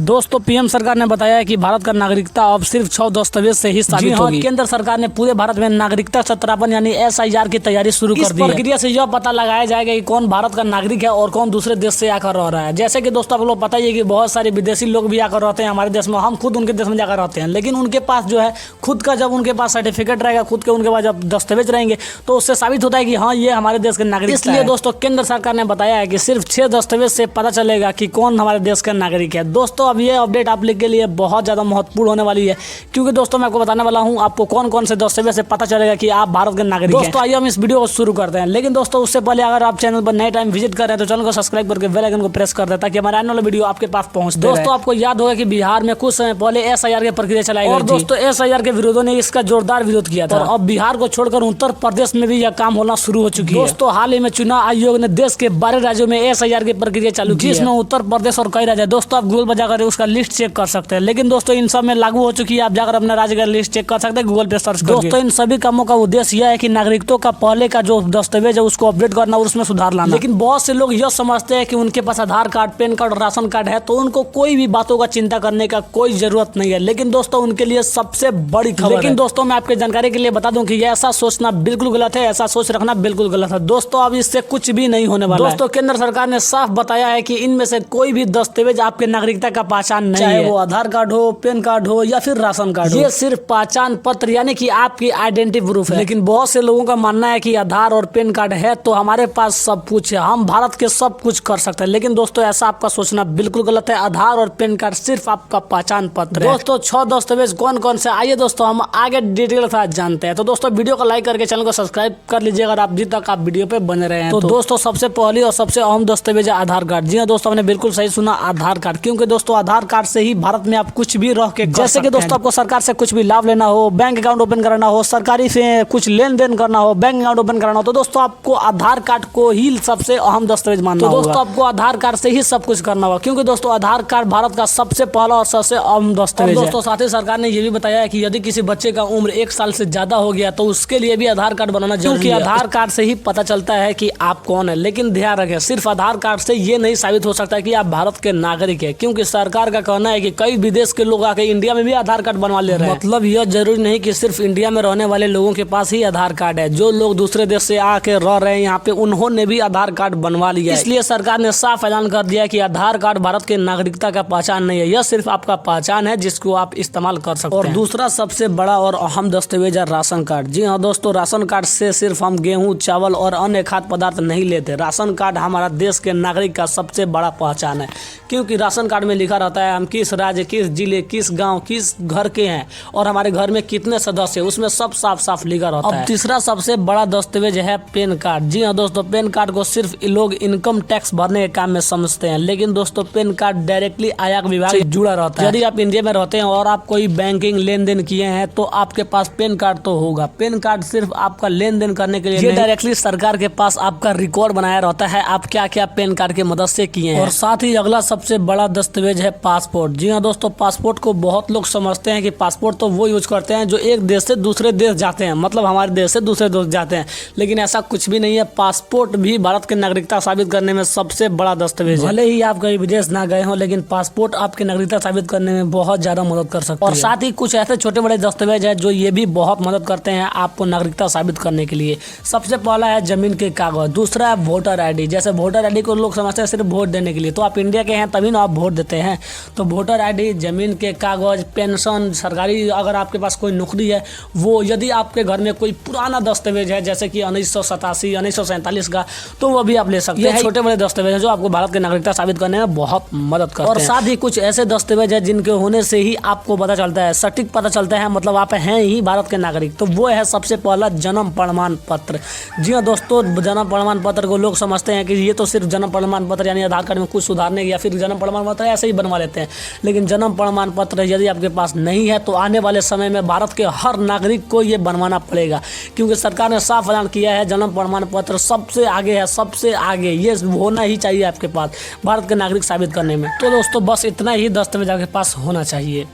दोस्तों पीएम सरकार ने बताया है कि भारत का नागरिकता अब सिर्फ 6 दस्तावेज से ही साबित होगी। केंद्र सरकार ने पूरे भारत में नागरिकता सत्यापन यानी SIR की तैयारी शुरू कर दी है। इस प्रक्रिया से यह पता लगाया जाएगा कि कौन भारत का नागरिक है और कौन दूसरे देश से आकर रह रहा है। जैसे कि दोस्तों आप लोग पता ही है कि बहुत सारे विदेशी लोग भी आकर रहते हैं हमारे देश में, हम खुद उनके देश में जाकर रहते हैं, लेकिन उनके पास जो है खुद का जब उनके पास सर्टिफिकेट रहेगा, खुद के उनके पास जब दस्तावेज रहेंगे तो उससे साबित होता है कि हाँ ये हमारे देश के नागरिक। इसलिए दोस्तों केंद्र सरकार ने बताया है कि सिर्फ 6 दस्तावेज से पता चलेगा कि कौन हमारे देश का नागरिक है। दोस्तों अब ये अपडेट आप लोग के लिए बहुत ज़्यादा महत्वपूर्ण होने वाली है, क्योंकि दोस्तों मैं आपको बताने वाला हूँ आपको कौन कौन से दस्तावेज से पता चलेगा कि आप भारत के नागरिक हैं। दोस्तों आइए हम इस वीडियो को शुरू करते हैं, लेकिन दोस्तों उससे पहले अगर आप चैनल पर नए टाइम विजिट कर रहे हैं तो चैनल को सब्सक्राइब करके बेल आइकन को प्रेस कर दें ताकि हमारे आने वाला वीडियो आपके पास पहुंच। दोस्तों आपको याद होगा कि बिहार में कुछ समय पहले SIR की प्रक्रिया चलाई गई और दोस्तों SIR के विरोधियों ने इसका जोरदार विरोध किया था और अब बिहार को छोड़कर उत्तर प्रदेश में भी यह काम होना शुरू हो चुकी है। दोस्तों हाल ही में चुनाव आयोग ने देश के 12 राज्यों में SIR की प्रक्रिया चालू की, जिसमें उत्तर प्रदेश और कई राज्य। दोस्तों आप गूगल पर जाकर उसका लिस्ट चेक कर सकते हैं, लेकिन दोस्तों इन सब में लागू हो चुकी है। आप जाकर अपने राज्य का लिस्ट चेक कर सकते हैं गूगल पे सर्च करके। दोस्तों इन सभी कामों का उद्देश्य यह है कि नागरिकता का पहले का जो दस्तावेज है उसको अपडेट करना और उसमें सुधार लाना। लेकिन बहुत से लोग यह समझते हैं कि उनके पास आधार कार्ड, पैन कार्ड और राशन कार्ड है तो उनको कोई भी बातों का चिंता करने का कोई जरूरत नहीं है, लेकिन दोस्तों उनके लिए सबसे बड़ी खबर। लेकिन दोस्तों मैं आपके जानकारी के लिए बता दूं कि ऐसा सोचना बिल्कुल गलत है, ऐसा सोच रखना बिल्कुल गलत है। दोस्तों अब इससे कुछ भी नहीं होने वाला। दोस्तों केंद्र सरकार ने साफ बताया है कि इनमें से कोई भी दस्तावेज आपके नागरिकता का पहचान नहीं है, चाहे वो आधार कार्ड हो, पैन कार्ड हो या फिर राशन कार्ड हो। ये सिर्फ पहचान पत्र यानी कि आपकी आइडेंटिटी प्रूफ है। लेकिन बहुत से लोगों का मानना है कि आधार और पैन कार्ड है तो हमारे पास सब कुछ है, हम भारत के सब कुछ कर सकते हैं। लेकिन दोस्तों ऐसा आपका सोचना बिल्कुल गलत है। आधार और पैन कार्ड सिर्फ आपका पहचान पत्र है। दोस्तों 6 दस्तावेज कौन कौन से, आइए दोस्तों हम आगे डिटेल के साथ जानते हैं। तो दोस्तों वीडियो को लाइक करके चैनल को सब्सक्राइब कर लीजिए अगर आप अभी तक आप वीडियो पे बने रहे हैं। तो दोस्तों सबसे पहली और सबसे अहम दस्तावेज है आधार कार्ड। जी हाँ दोस्तों आपने बिल्कुल सही सुना, आधार कार्ड। क्योंकि दोस्तों आधार कार्ड से ही भारत में आप कुछ भी रह के, जैसे कि दोस्तों आपको सरकार से कुछ भी लाभ लेना हो, बैंक अकाउंट ओपन कराना हो, सरकारी से कुछ लेन देन करना हो, बैंक अकाउंट ओपन कराना हो, तो दोस्तों आपको आधार कार्ड को ही सबसे अहम दस्तावेज मानना होगा। तो दोस्तों आपको आधार कार्ड से ही सब कुछ करना होगा, क्योंकि दोस्तों आधार कार्ड भारत का सबसे पहला और सबसे अहम दस्तावेज है। दोस्तों साथ ही सरकार ने यह भी बताया है कि यदि किसी बच्चे का उम्र 1 साल से ज्यादा हो गया तो उसके लिए भी आधार कार्ड बनाना जरूरी है, क्योंकि आधार कार्ड से ही पता चलता है कि आप कौन है। लेकिन ध्यान रखें सिर्फ आधार कार्ड से ये नहीं साबित हो सकता कि आप भारत के नागरिक है, क्योंकि सरकार का कहना है कि कई विदेश के लोग आके इंडिया में भी आधार कार्ड बनवा ले रहे हैं। मतलब यह जरूरी नहीं कि सिर्फ इंडिया में रहने वाले लोगों के पास ही आधार कार्ड है, जो लोग दूसरे देश से आके रह रहे हैं यहाँ पे उन्होंने भी आधार कार्ड बनवा लिया है। इसलिए सरकार ने साफ ऐलान कर दिया कि आधार कार्ड भारत के नागरिकता का पहचान नहीं है, यह सिर्फ आपका पहचान है जिसको आप इस्तेमाल कर सकते हैं। और दूसरा सबसे बड़ा और अहम दस्तावेज है राशन कार्ड। जी हाँ दोस्तों राशन कार्ड से सिर्फ हम गेहूँ, चावल और अन्य खाद्य पदार्थ नहीं लेते। राशन कार्ड हमारा देश के नागरिक का सबसे बड़ा पहचान है, क्योंकि राशन कार्ड में लिखा रहता है हम किस राज्य, किस जिले, किस गाँव, किस घर के हैं और हमारे घर में कितने सदस्य, उसमें सब साफ साफ लिखा रहता है। अब तीसरा सबसे बड़ा दस्तावेज है पैन कार्ड। जी हाँ दोस्तों पैन कार्ड को सिर्फ लोग इनकम टैक्स भरने के काम में समझते हैं, लेकिन दोस्तों पैन कार्ड डायरेक्टली आयकर विभाग से जुड़ा रहता है। यदि आप इंडिया में रहते हैं और आप कोई बैंकिंग लेन देन किए हैं तो आपके पास पैन कार्ड तो होगा। पैन कार्ड सिर्फ आपका लेन देन करने के लिए डायरेक्टली सरकार के पास आपका रिकॉर्ड बनाया रहता है आप क्या क्या पैन कार्ड की मदद से किए हैं। और साथ ही अगला सबसे बड़ा दस्तावेज है पासपोर्ट। जी हाँ दोस्तों पासपोर्ट को बहुत लोग समझते हैं कि पासपोर्ट तो वो यूज करते हैं जो एक देश से दूसरे देश जाते हैं, मतलब हमारे देश से दूसरे देश जाते हैं, लेकिन ऐसा कुछ भी नहीं है। पासपोर्ट भी भारत की नागरिकता साबित करने में सबसे बड़ा दस्तावेज है। भले ही आप कहीं विदेश ना गए हो, लेकिन पासपोर्ट आपकी नागरिकता साबित करने में बहुत ज्यादा मदद कर सकता है। और साथ ही कुछ ऐसे छोटे बड़े दस्तावेज है जो ये भी बहुत मदद करते हैं आपको नागरिकता साबित करने के लिए। सबसे पहला है जमीन के कागज, दूसरा है वोटर ID। जैसे वोटर ID को लोग समझते हैं सिर्फ वोट देने के लिए, तो आप इंडिया के हैं तभी ना आप वोट देते हैं। तो वोटर ID, जमीन के कागज, पेंशन, सरकारी अगर आपके पास कोई नौकरी है वो, यदि आपके घर में कोई पुराना दस्तावेज है जैसे कि 1987, 1947 का, तो वो भी आप ले सकते हैं। छोटे बड़े दस्तावेज है जो आपको भारत की नागरिकता साबित करने में बहुत मदद करते हैं। और साथ ही कुछ ऐसे दस्तावेज है जिनके होने से ही आपको पता चलता है, सटीक पता चलता है, मतलब आप हैं ही भारत के नागरिक। तो वो है सबसे पहला जन्म प्रमाण पत्र। जी हाँ दोस्तों जन्म प्रमाण पत्र को लोग समझते हैं कि ये तो सिर्फ जन्म प्रमाण पत्र यानी आधार कार्ड में कुछ सुधारने या फिर जन्म प्रमाण पत्र ऐसे ही बनवा लेते हैं, लेकिन जन्म प्रमाण पत्र यदि आपके पास नहीं है तो आने वाले समय में भारत के हर नागरिक को ये बनवाना पड़ेगा, क्योंकि सरकार ने साफ ऐलान किया है जन्म प्रमाण पत्र सबसे आगे है, सबसे आगे ये होना ही चाहिए आपके पास भारत के नागरिक साबित करने में। तो दोस्तों बस इतना ही दस्तावेज आपके पास होना चाहिए।